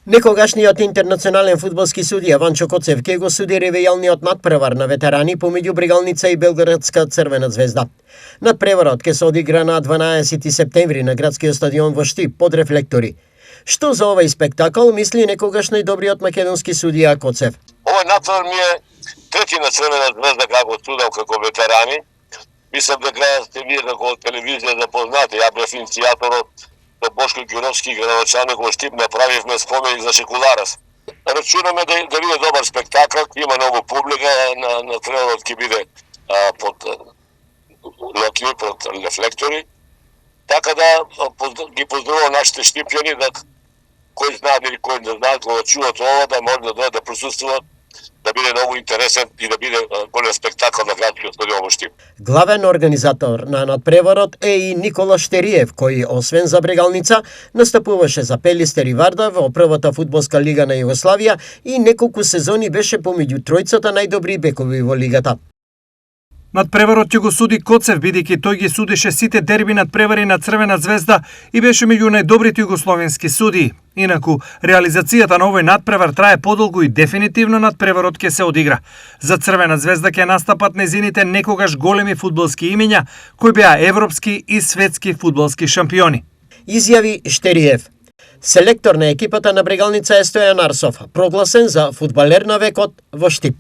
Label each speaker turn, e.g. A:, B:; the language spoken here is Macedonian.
A: Некогашниот интернационален фудбалски судија Ванчо Коцев ке го суди ревијалниот надпревар на ветерани помеѓу Брегалница и Белградска Црвена звезда. Надпреварот ке се одигра на 12 септември на градскиот стадион во Штип под рефлектори. Што за овој спектакл мисли некогаш најдобриот македонски судија Коцев?
B: Овој надпревар ми е трети на Црвена звезда како судел како ветерани. Мислам дека сте вие како телевизија запознати, ја бев иницијаторот до Бошко Ѓуровски, градоначалник во Штип, направивме споменик за Шекуларас. Рачунаме да биде добар спектакл, има многу публика, на тренерот ќе биде под локви, под рефлектори. Така да ги поздравувам нашите штипјани, да кој знаат или кој не знаат, кога чуат ова, да може да дојдат да присуствуват, да биде многу интересен и да биде голем спектакл на градскиот стадион во Штип.
A: Главен организатор на надпреварот е и Никола Штериев, кој освен за Брегалница настапуваше за Пелистер и Вардар во првата фудбалска лига на Југославија и неколку сезони беше помеѓу тројцата најдобри бекови во лигата.
C: Надпреварот ќе го суди Коцев, бидејќи тој ги судеше сите дерби надпревари на Црвена звезда и беше меѓу најдобрите југословенски судии. Инаку, реализацијата на овој надпревар трае подолго и дефинитивно надпреварот ќе се одигра. За Црвена звезда ќе настапат незините некогаш големи фудбалски имиња, кои беа европски и светски фудбалски шампиони.
A: Изјави Штериев. Селектор на екипата на Брегалница е Стојан Арсов, прогласен за фудбалер на векот во Штип.